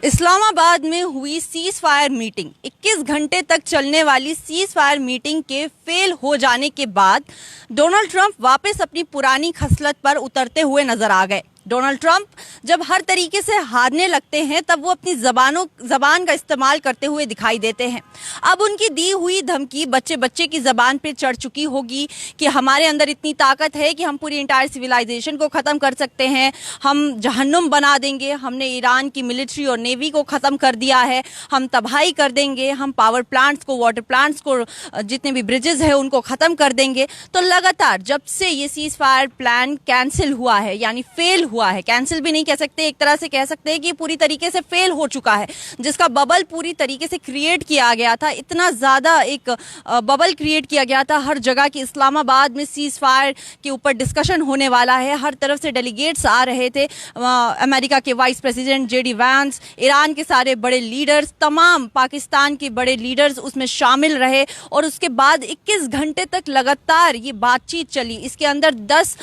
इस्लामाबाद में हुई cease fire meeting 21 घंटे तक चलने वाली सीज फायर मीटिंग के फेल हो जाने के बाद डोनाल्ड ट्रंप वापस अपनी पुरानी खसलत पर उतरते हुए नजर आ गए। डोनाल्ड ट्रंप जब हर तरीके से हारने लगते हैं तब वो अपनी जबान का इस्तेमाल करते हुए दिखाई देते हैं। अब उनकी दी हुई धमकी बच्चे बच्चे की जबान पे चढ़ चुकी होगी कि हमारे अंदर इतनी ताकत है कि हम पूरी इंटायर सिविलाइजेशन को ख़त्म कर सकते हैं, हम जहन्नुम बना देंगे, हमने ईरान की मिलिट्री और नेवी को ख़त्म कर दिया है, हम तबाही कर देंगे, हम पावर प्लांट्स को, वाटर प्लांट्स को, जितने भी ब्रिजेस हैं उनको ख़त्म कर देंगे। तो लगातार जब से ये सीज फायर प्लान कैंसिल हुआ है, यानी फेल हुआ है, कैंसिल भी नहीं कह सकते, एक तरह से कह सकते हैं कि पूरी तरीके से फेल हो चुका है, जिसका बबल पूरी तरीके से क्रिएट किया गया था, इतना ज़्यादा एक बबल क्रिएट किया गया था हर जगह कि इस्लामाबाद में सीज फायर के ऊपर डिस्कशन होने वाला है। हर तरफ से डेलीगेट्स आ रहे थे, अमेरिका के vice president JD Vance, Iran के सारे बड़े लीडर्स, तमाम पाकिस्तान के बड़े लीडर्स उसमें शामिल रहे। और उसके बाद 21 घंटे तक लगातार ये बातचीत चली। इसके अंदर 10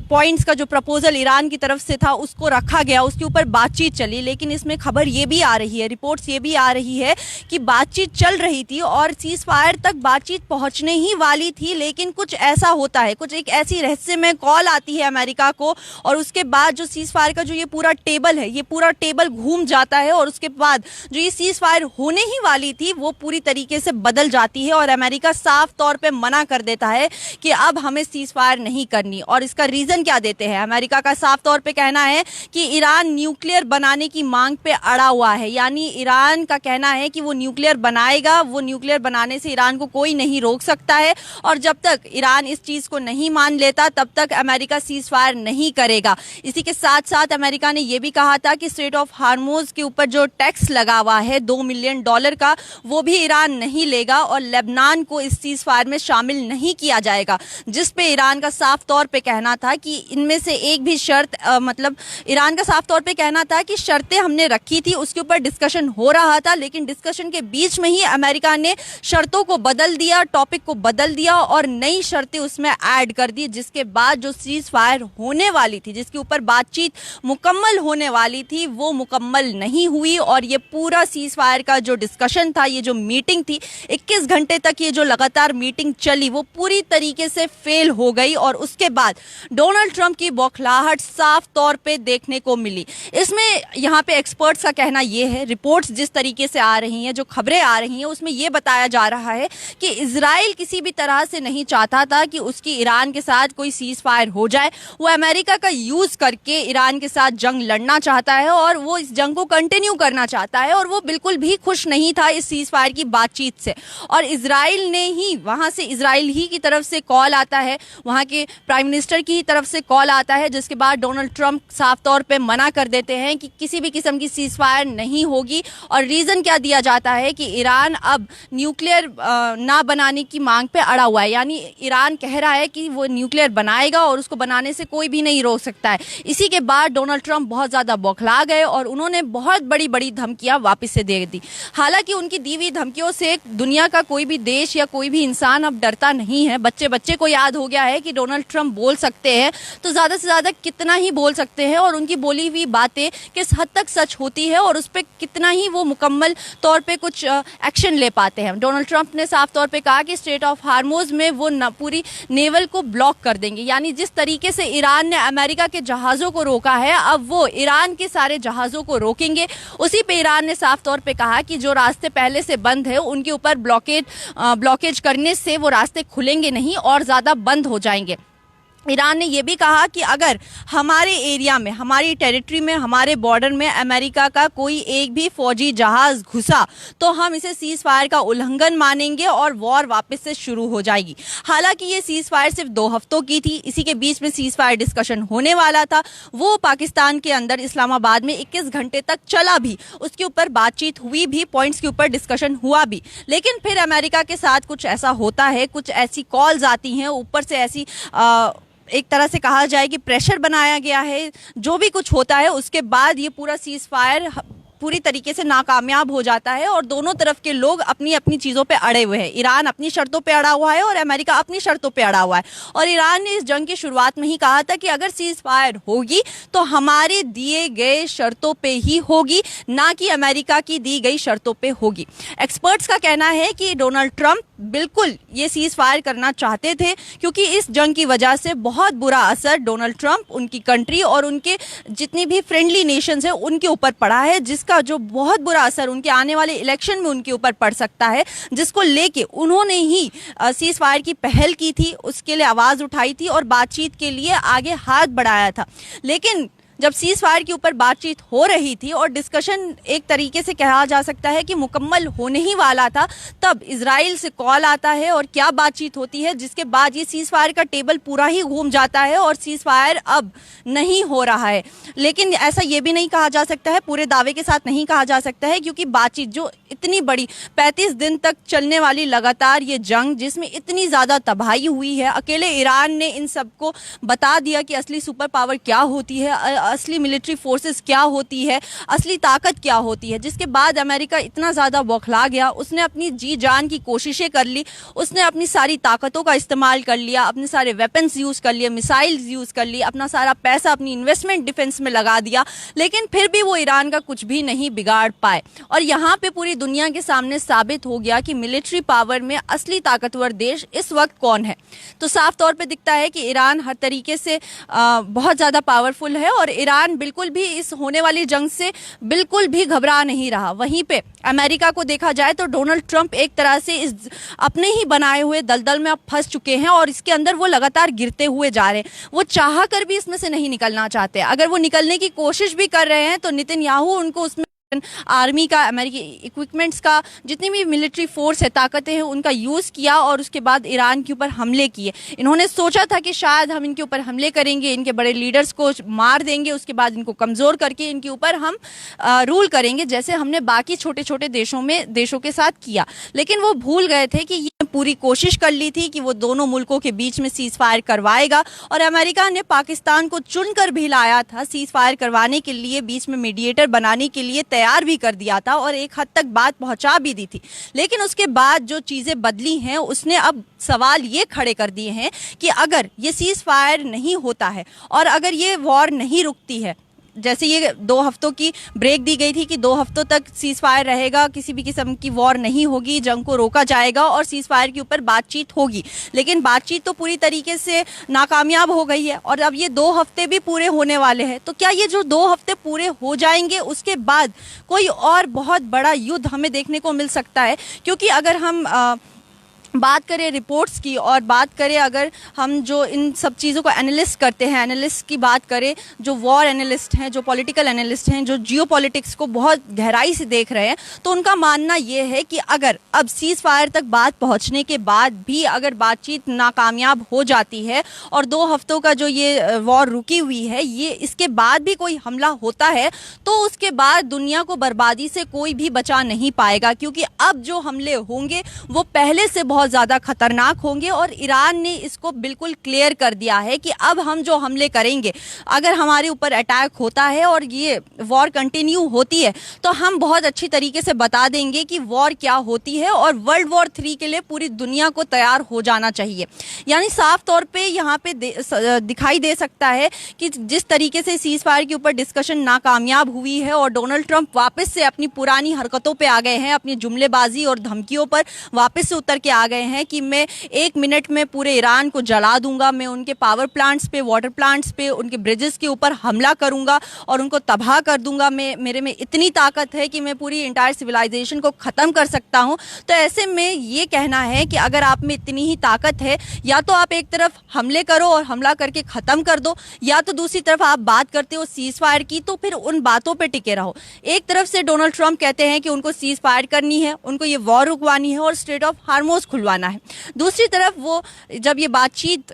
पॉइंट्स का जो प्रपोजल ईरान की तरफ से था उसको रखा गया, उसके ऊपर बातचीत चली। लेकिन इसमें खबर ये भी आ रही है, रिपोर्ट्स ये भी आ रही है कि बातचीत चल रही थी और सीज फायर तक बातचीत पहुंचने ही वाली थी, लेकिन कुछ ऐसा होता है, कुछ एक ऐसी रहस्यमय कॉल आती है अमेरिका को और उसके बाद जो सीज फायर का जो ये पूरा टेबल है, ये पूरा टेबल घूम जाता है और उसके बाद जो ये सीज फायर होने ही वाली थी वो पूरी तरीके से बदल जाती है और अमेरिका साफ तौर पे मना कर देता है कि अब हमें सीज फायर नहीं करनी। और इसका रीजन क्या देते हैं? अमेरिका का साफ तौर पे कहना है कि ईरान न्यूक्लियर बनाने की मांग पे अड़ा हुआ है, यानी ईरान का कहना है कि वो न्यूक्लियर बनाएगा, वो न्यूक्लियर बनाने से ईरान को कोई नहीं रोक सकता है और जब तक ईरान इस चीज को नहीं मान लेता तब तक अमेरिका सीज फायर नहीं करेगा। इसी के साथ साथ अमेरिका ने यह भी कहा था कि स्ट्रेट ऑफ हार्मोज के ऊपर जो टैक्स लगा हुआ है $2 मिलियन का, वो भी ईरान नहीं लेगा और लेबनान को इस सीज फायर में शामिल नहीं किया जाएगा, जिस पे ईरान का साफ तौर पे कहना था कि इनमें से एक भी शर्त मतलब ईरान का साफ तौर पे कहना था कि शर्तें हमने रखी थी, उसके ऊपर डिस्कशन हो रहा था, लेकिन डिस्कशन के बीच में ही अमेरिका ने शर्तों को बदल दिया, टॉपिक को बदल दिया और नई शर्तें उसमें ऐड कर दी, जिसके बाद जो सीज फायर होने वाली थी, जिसके ऊपर बातचीत मुकम्मल होने वाली थी, वो मुकम्मल नहीं हुई। और ये पूरा सीज फायर का जो डिस्कशन था, ये जो मीटिंग थी, 21 घंटे तक ये जो लगातार मीटिंग चली, वो पूरी तरीके से फेल हो गई और उसके बाद डोनाल्ड ट्रंप की बौखलाहट साफ तौर पे देखने को मिली। इसमें यहाँ पे एक्सपर्ट्स का कहना ये है, रिपोर्ट्स जिस तरीके से आ रही हैं, जो खबरें आ रही हैं, उसमें यह बताया जा रहा है कि इजराइल किसी भी तरह से नहीं चाहता था कि उसकी ईरान के साथ कोई सीज फायर हो जाए। वो अमेरिका का यूज करके ईरान के साथ जंग लड़ना चाहता है और वो इस जंग को कंटिन्यू करना चाहता है और वो बिल्कुल भी खुश नहीं था इस सीज फायर की बातचीत से। और इजराइल ने ही, वहां से इजराइल ही की तरफ से कॉल आता है, वहां के प्राइम मिनिस्टर की तरफ से कॉल आता है, जिसके बाद डोनाल्ड ट्रंप साफ तौर पे मना कर देते हैं कि किसी भी किस्म की सीज फायर नहीं होगी। और रीजन क्या दिया जाता है कि ईरान अब न्यूक्लियर ना बनाने की मांग पे अड़ा हुआ है, यानी ईरान कह रहा है कि वो न्यूक्लियर बनाएगा और उसको बनाने से कोई भी नहीं रोक सकता है। इसी के बाद डोनाल्ड ट्रंप बहुत ज़्यादा बौखला गए और उन्होंने बहुत बड़ी बड़ी धमकियां वापस से दे दी। हालांकि उनकी दी हुई धमकियों से दुनिया का कोई भी देश या कोई भी इंसान अब डरता नहीं है। बच्चे बच्चे को याद हो गया है कि डोनाल्ड ट्रंप बोल सकते हैं तो ज़्यादा से ज़्यादा कितना ही बोल सकते हैं और उनकी बोली हुई बातें किस हद तक सच होती है और उस पर कितना ही वो मुकम्मल तौर पे कुछ एक्शन ले पाते हैं। डोनाल्ड ट्रंप ने साफ तौर पे कहा कि स्ट्रेट ऑफ हार्मोज में वो पूरी नेवल को ब्लॉक कर देंगे, यानी जिस तरीके से ईरान ने अमेरिका के जहाज़ों को रोका है, अब वो ईरान के सारे जहाज़ों को रोकेंगे। उसी पे ईरान ने साफ तौर पे कहा कि जो रास्ते पहले से बंद है उनके ऊपर ब्लॉकेज करने से वो रास्ते खुलेंगे नहीं और ज़्यादा बंद हो जाएंगे। ईरान ने यह भी कहा कि अगर हमारे एरिया में, हमारी टेरिटरी में, हमारे बॉर्डर में अमेरिका का कोई एक भी फौजी जहाज घुसा तो हम इसे सीज फायर का उल्लंघन मानेंगे और वॉर वापस से शुरू हो जाएगी। हालांकि ये सीज फायर सिर्फ 2 हफ्तों की थी। इसी के बीच में सीज फायर डिस्कशन होने वाला था, वो पाकिस्तान के अंदर इस्लामाबाद में 21 घंटे तक चला भी, उसके ऊपर बातचीत हुई भी, पॉइंट्स के ऊपर डिस्कशन हुआ भी। लेकिन फिर अमेरिका के साथ कुछ ऐसा होता है, कुछ ऐसी कॉल्स आती हैं, ऊपर से ऐसी एक तरह से कहा जाए कि प्रेशर बनाया गया है, जो भी कुछ होता है उसके बाद ये पूरा सीज फायर पूरी तरीके से नाकामयाब हो जाता है और दोनों तरफ के लोग अपनी अपनी चीज़ों पे अड़े हुए हैं। ईरान अपनी शर्तों पे अड़ा हुआ है और अमेरिका अपनी शर्तों पे अड़ा हुआ है। और ईरान ने इस जंग की शुरुआत में ही कहा था कि अगर सीज फायर होगी तो हमारे दिए गए शर्तों पे ही होगी, ना कि अमेरिका की दी गई शर्तों पे होगी। एक्सपर्ट्स का कहना है कि डोनाल्ड ट्रंप बिल्कुल ये सीज फायर करना चाहते थे, क्योंकि इस जंग की वजह से बहुत बुरा असर डोनाल्ड ट्रंप, उनकी कंट्री और उनके जितनी भी फ्रेंडली नेशंस है उनके ऊपर पड़ा है, जिसका जो बहुत बुरा असर उनके आने वाले इलेक्शन में उनके ऊपर पड़ सकता है, जिसको लेके उन्होंने ही सीज फायर की पहल की थी, उसके लिए आवाज उठाई थी और बातचीत के लिए आगे हाथ बढ़ाया था। लेकिन जब सीज फायर के ऊपर बातचीत हो रही थी और डिस्कशन एक तरीके से कहा जा सकता है कि मुकम्मल होने ही वाला था, तब इजराइल से कॉल आता है और क्या बातचीत होती है, जिसके बाद ये सीज फायर का टेबल पूरा ही घूम जाता है और सीज फायर अब नहीं हो रहा है। लेकिन ऐसा ये भी नहीं कहा जा सकता है, पूरे दावे के साथ नहीं कहा जा सकता है, क्योंकि बातचीत जो इतनी बड़ी 35 दिन तक चलने वाली लगातार ये जंग, जिसमें इतनी ज़्यादा तबाही हुई है, अकेले ईरान ने इन सबको बता दिया कि असली सुपर पावर क्या होती है, असली मिलिट्री फोर्सेस क्या होती है, असली ताकत क्या होती है। जिसके बाद अमेरिका इतना ज़्यादा बौखला गया, उसने अपनी जी जान की कोशिशें कर ली, उसने अपनी सारी ताकतों का इस्तेमाल कर लिया, अपने सारे वेपन्स यूज़ कर लिए, मिसाइल्स यूज़ कर लिए, अपना सारा पैसा अपनी इन्वेस्टमेंट डिफेंस में लगा दिया, लेकिन फिर भी वो ईरान का कुछ भी नहीं बिगाड़ पाए। और यहाँ पे पूरी दुनिया के सामने साबित हो गया कि मिलिट्री पावर में असली ताकतवर देश इस वक्त कौन है। तो साफ तौर पे दिखता है कि ईरान हर तरीके से बहुत ज़्यादा पावरफुल है और ईरान बिल्कुल भी इस होने वाली जंग से बिल्कुल भी घबरा नहीं रहा। वहीं पे अमेरिका को देखा जाए तो डोनाल्ड ट्रंप एक तरह से इस अपने ही बनाए हुए दलदल में अब फंस चुके हैं और इसके अंदर वो लगातार गिरते हुए जा रहे हैं। वो चाह कर भी इसमें से नहीं निकलना चाहते। अगर वो निकलने की कोशिश भी कर रहे हैं तो नेतन्याहू उनको उसमें आर्मी का, अमेरिकी इक्विपमेंट्स का, जितनी भी मिलिट्री फोर्स है, ताकतें हैं, उनका यूज़ किया और उसके बाद ईरान के ऊपर हमले किए। इन्होंने सोचा था कि शायद हम इनके ऊपर हमले करेंगे, इनके बड़े लीडर्स को मार देंगे, उसके बाद इनको कमज़ोर करके इनके ऊपर हम रूल करेंगे, जैसे हमने बाकी छोटे छोटे देशों के साथ किया। लेकिन वो भूल गए थे कि ये पूरी कोशिश कर ली थी कि वो दोनों मुल्कों के बीच में सीज फायर करवाएगा और अमेरिका ने पाकिस्तान को चुनकर भी लाया था सीज फायर करवाने के लिए, बीच में मीडिएटर बनाने के लिए तैयार भी कर दिया था और एक हद तक बात पहुंचा भी दी थी। लेकिन उसके बाद जो चीज़ें बदली हैं, उसने अब सवाल ये खड़े कर दिए हैं कि अगर ये सीज फायर नहीं होता है और अगर ये वॉर नहीं रुकती है, जैसे ये 2 हफ्तों की ब्रेक दी गई थी कि 2 हफ्तों तक सीज फायर रहेगा, किसी भी किस्म की वॉर नहीं होगी, जंग को रोका जाएगा और सीज फायर के ऊपर बातचीत होगी। लेकिन बातचीत तो पूरी तरीके से नाकामयाब हो गई है और अब ये 2 हफ्ते भी पूरे होने वाले हैं। तो क्या ये जो 2 हफ्ते पूरे हो जाएंगे, उसके बाद कोई और बहुत बड़ा युद्ध हमें देखने को मिल सकता है? क्योंकि अगर हम बात करें रिपोर्ट्स की और बात करें अगर हम जो इन सब चीज़ों को एनालिस्ट करते हैं, एनालिस्ट की बात करें, जो वॉर एनालिस्ट हैं, जो पॉलिटिकल एनालिस्ट हैं, जो जियोपॉलिटिक्स को बहुत गहराई से देख रहे हैं, तो उनका मानना ये है कि अगर अब सीज फायर तक बात पहुंचने के बाद भी अगर बातचीत नाकामयाब हो जाती है और 2 हफ्तों का जो ये वॉर रुकी हुई है, ये इसके बाद भी कोई हमला होता है, तो उसके बाद दुनिया को बर्बादी से कोई भी बचा नहीं पाएगा, क्योंकि अब जो हमले होंगे वो पहले से बहुत ज़्यादा खतरनाक होंगे। और ईरान ने इसको बिल्कुल क्लियर कर दिया है कि अब हम जो हमले करेंगे, अगर हमारे ऊपर अटैक होता है और ये वॉर कंटिन्यू होती है, तो हम बहुत अच्छी तरीके से बता देंगे कि वॉर क्या होती है और वर्ल्ड वॉर 3 के लिए पूरी दुनिया को तैयार हो जाना चाहिए। यानी साफ तौर पे यहाँ पे दिखाई दे सकता है कि जिस तरीके से सीज फायर के ऊपर डिस्कशन नाकामयाब हुई है और डोनाल्ड ट्रंप वापस से अपनी पुरानी हरकतों पे आ गए हैं, अपनी जुमलेबाजी और धमकियों पर वापस से उतर के आ गए हैं कि मैं 1 मिनट में पूरे ईरान को जला दूंगा, मैं उनके पावर प्लांट्स पे, वाटर प्लांट्स पे, उनके ब्रिजेस के ऊपर हमला करूंगा और उनको तबाह कर दूंगा, मेरे में इतनी ताकत है कि मैं पूरी इंटायर सिविलाइजेशन को ख़त्म कर सकता हूं। तो ऐसे में ये कहना है कि अगर आप में इतनी ही ताकत है, या तो आप एक तरफ हमले करो और हमला करके ख़त्म कर दो, या तो दूसरी तरफ आप बात करते हो सीज फायर की, तो फिर उन बातों पर टिके रहो। एक तरफ से डोनाल्ड ट्रंप कहते हैं कि उनको सीज फायर करनी है, उनको ये वॉर रुकवानी है और स्ट्रेट ऑफ हार्मोज खुलवाना है। दूसरी तरफ वो जब ये बातचीत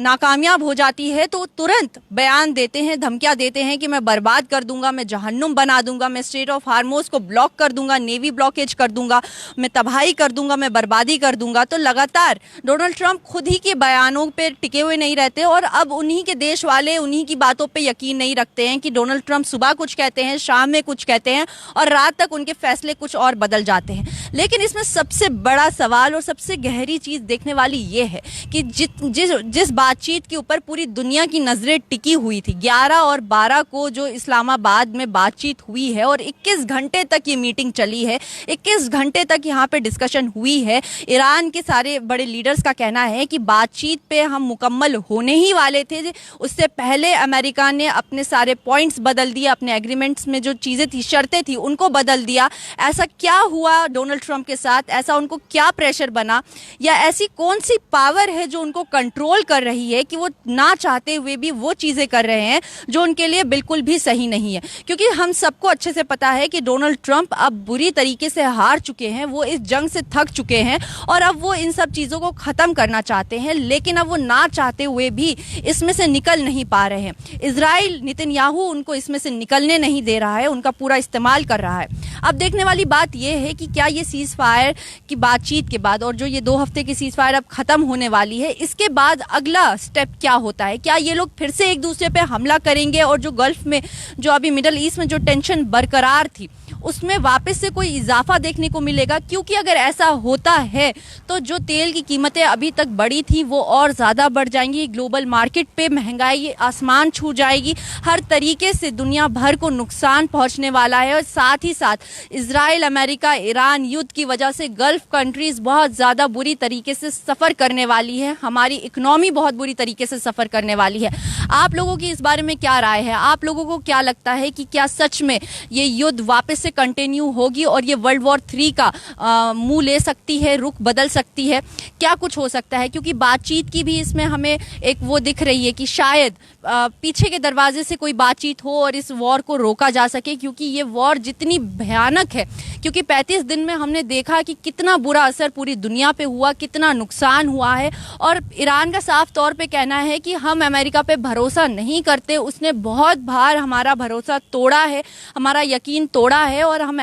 नाकामयाब हो जाती है तो तुरंत बयान देते हैं, धमकियां देते हैं कि मैं बर्बाद कर दूंगा, मैं जहन्नुम बना दूंगा, मैं स्ट्रेट ऑफ हार्मोज को ब्लॉक कर दूंगा, नेवी ब्लॉकेज कर दूंगा, मैं तबाही कर दूंगा, मैं बर्बादी कर दूंगा। तो लगातार डोनाल्ड ट्रंप खुद ही के बयानों पे टिके हुए नहीं रहते और अब उन्हीं के देश वाले उन्हीं की बातों पे यकीन नहीं रखते हैं कि डोनाल्ड ट्रंप सुबह कुछ कहते हैं, शाम में कुछ कहते हैं और रात तक उनके फैसले कुछ और बदल जाते हैं। लेकिन इसमें सबसे बड़ा सवाल और सबसे गहरी चीज देखने वाली ये है कि जिस बातचीत के ऊपर पूरी दुनिया की नजरें टिकी हुई थी, 11 और 12 को जो इस्लामाबाद में बातचीत हुई है और 21 घंटे तक ये मीटिंग चली है, 21 घंटे तक यहाँ पे डिस्कशन हुई है। ईरान के सारे बड़े लीडर्स का कहना है कि बातचीत पे हम मुकम्मल होने ही वाले थे, उससे पहले अमेरिका ने अपने सारे पॉइंट्स बदल दिए, अपने एग्रीमेंट्स में जो चीज़ें थी, शर्तें थी, उनको बदल दिया। ऐसा क्या हुआ डोनाल्ड ट्रंप के साथ, ऐसा उनको क्या प्रेशर बना या ऐसी कौन सी पावर है जो उनको कंट्रोल कर रही है कि वो ना चाहते हुए भी वो चीज़ें कर रहे हैं जो उनके लिए बिल्कुल भी सही नहीं है। क्योंकि हम सबको अच्छे से पता है कि डोनाल्ड ट्रंप अब बुरी तरीके से हार चुके हैं, वो इस जंग से थक चुके हैं और अब वो इन सब चीज़ों को ख़त्म करना चाहते हैं, लेकिन अब वो ना चाहते हुए भी इसमें से निकल नहीं पा रहे हैं। इजराइल नेतन्याहू उनको इसमें से निकलने नहीं दे रहा है, उनका पूरा इस्तेमाल कर रहा है। अब देखने वाली बात यह है कि क्या ये सीज फायर की बातचीत के बाद और जो ये 2 हफ्ते की सीज फायर अब खत्म होने वाली है, इसके बाद अगला स्टेप क्या होता है? क्या ये लोग फिर से एक दूसरे पे हमला करेंगे और जो गल्फ में, जो अभी मिडल ईस्ट में जो टेंशन बरकरार थी, उसमें वापस से कोई इजाफा देखने को मिलेगा? क्योंकि अगर ऐसा होता है तो जो तेल की कीमतें अभी तक बढ़ी थी वो और ज़्यादा बढ़ जाएंगी, ग्लोबल मार्केट पे महंगाई आसमान छू जाएगी, हर तरीके से दुनिया भर को नुकसान पहुंचने वाला है। और साथ ही साथ इजराइल, अमेरिका, ईरान युद्ध की वजह से गल्फ कंट्रीज़ बहुत ज़्यादा बुरी तरीके से सफ़र करने वाली है, हमारी इकनॉमी बहुत बुरी तरीके से सफ़र करने वाली है। आप लोगों की इस बारे में क्या राय है? आप लोगों को क्या लगता है कि क्या सच में ये युद्ध वापस से कंटिन्यू होगी और ये वर्ल्ड वॉर 3 का मुंह ले सकती है, रुख बदल सकती है? क्या कुछ हो सकता है? क्योंकि बातचीत की भी इसमें हमें एक वो दिख रही है कि शायद पीछे के दरवाजे से कोई बातचीत हो और इस वॉर को रोका जा सके, क्योंकि ये वॉर जितनी भयानक है, क्योंकि 35 दिन में हमने देखा कि कितना बुरा असर पूरी दुनिया पे हुआ, कितना नुकसान हुआ है। और ईरान का साफ तौर पे कहना है कि हम अमेरिका पे भरोसा नहीं करते, उसने बहुत बार हमारा भरोसा तोड़ा है, हमारा यकीन तोड़ा है और हम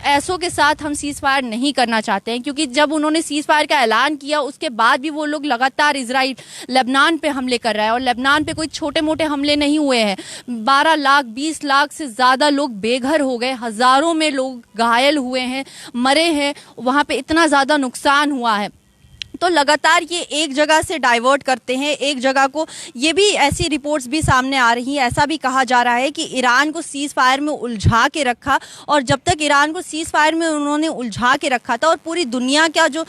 ऐसों के साथ हम सीज फायर नहीं करना चाहते हैं। क्योंकि जब उन्होंने सीज फायर का ऐलान किया उसके बाद भी वो लोग लगातार इजराइल लेबनान पे हमले कर रहा है और लेबनान पे कोई छोटे मोटे हमले नहीं हुए हैं। 12 लाख 20 लाख से ज़्यादा लोग बेघर हो गए, हज़ारों में लोग घायल हुए हैं, मरे हैं, वहाँ पे इतना ज़्यादा नुकसान हुआ है। तो लगातार ये एक जगह से डाइवर्ट करते हैं एक जगह को। ये भी ऐसी रिपोर्ट्स भी सामने आ रही हैं, ऐसा भी कहा जा रहा है कि ईरान को सीज फायर में उलझा के रखा, और जब तक ईरान को सीज फायर में उन्होंने उलझा के रखा था और पूरी दुनिया का जो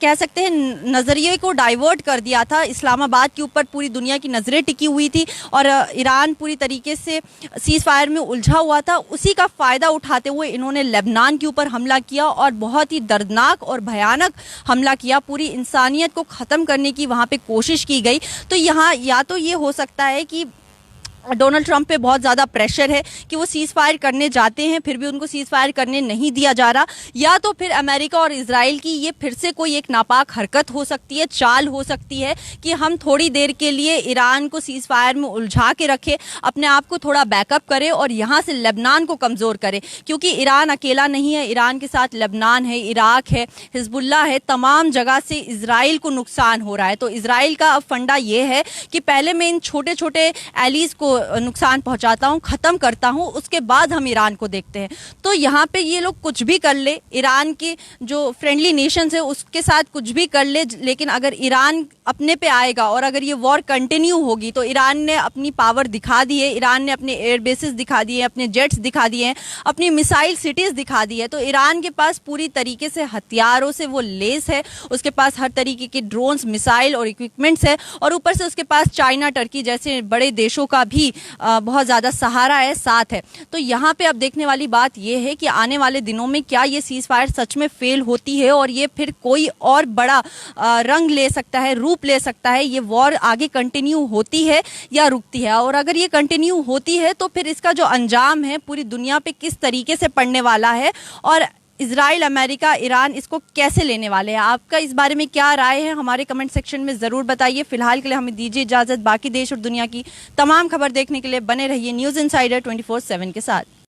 कह सकते हैं नज़रिए को डाइवर्ट कर दिया था, इस्लामाबाद के ऊपर पूरी दुनिया की नज़रें टिकी हुई थी और ईरान पूरी तरीके से सीज फायर में उलझा हुआ था, उसी का फ़ायदा उठाते हुए इन्होंने लेबनान के ऊपर हमला किया और बहुत ही दर्दनाक और भयानक हमला किया। पूरी इंसानियत को ख़त्म करने की वहाँ पे कोशिश की गई। तो यहाँ या तो ये हो सकता है कि डोनाल्ड ट्रंप पे बहुत ज़्यादा प्रेशर है कि वो सीज़ फायर करने जाते हैं फिर भी उनको सीज़ फायर करने नहीं दिया जा रहा, या तो फिर अमेरिका और इजराइल की ये फिर से कोई एक नापाक हरकत हो सकती है, चाल हो सकती है कि हम थोड़ी देर के लिए ईरान को सीज़ फायर में उलझा के रखें, अपने आप को थोड़ा बैकअप करें और यहाँ से लेबनान को कमज़ोर करें। क्योंकि ईरान अकेला नहीं है, ईरान के साथ लेबनान है, इराक है, हिजबुल्लाह है, तमाम जगह से इजराइल को नुकसान हो रहा है। तो इजराइल का अब फंडा ये है कि पहले मैं इन छोटे छोटे एलीज को नुकसान पहुंचाता हूं, खत्म करता हूं, उसके बाद हम ईरान को देखते हैं। तो यहाँ पे ये लोग कुछ भी कर ले, ईरान के जो फ्रेंडली नेशंस है उसके साथ कुछ भी कर ले, लेकिन अगर ईरान अपने पे आएगा और अगर ये वॉर कंटिन्यू होगी तो ईरान ने अपनी पावर दिखा दी है, ईरान ने अपने एयर बेसिस दिखा दिए, अपने जेट्स दिखा दिए हैं, अपनी मिसाइल सिटीज दिखा दी है। तो ईरान के पास पूरी तरीके से हथियारों से वो लेस है, उसके पास हर तरीके के ड्रोन्स, मिसाइल और इक्विपमेंट्स है, और ऊपर से उसके पास चाइना, टर्की जैसे बड़े देशों का भी बहुत ज़्यादा सहारा है, साथ है। तो यहाँ पे अब देखने वाली बात यह है कि आने वाले दिनों में क्या ये सीज फायर सच में फेल होती है और ये फिर कोई और बड़ा रंग ले सकता है, रूप ले सकता है, ये वॉर आगे कंटिन्यू होती है या रुकती है। और अगर ये कंटिन्यू होती है तो फिर इसका जो अंजाम है पूरी दुनिया पे किस तरीके से पड़ने वाला है और इजराइल, अमेरिका, ईरान इसको कैसे लेने वाले हैं? आपका इस बारे में क्या राय है? हमारे कमेंट सेक्शन में ज़रूर बताइए। फिलहाल के लिए हमें दीजिए इजाज़त। बाकी देश और दुनिया की तमाम खबर देखने के लिए बने रहिए न्यूज़ इनसाइडर 24/7 के साथ।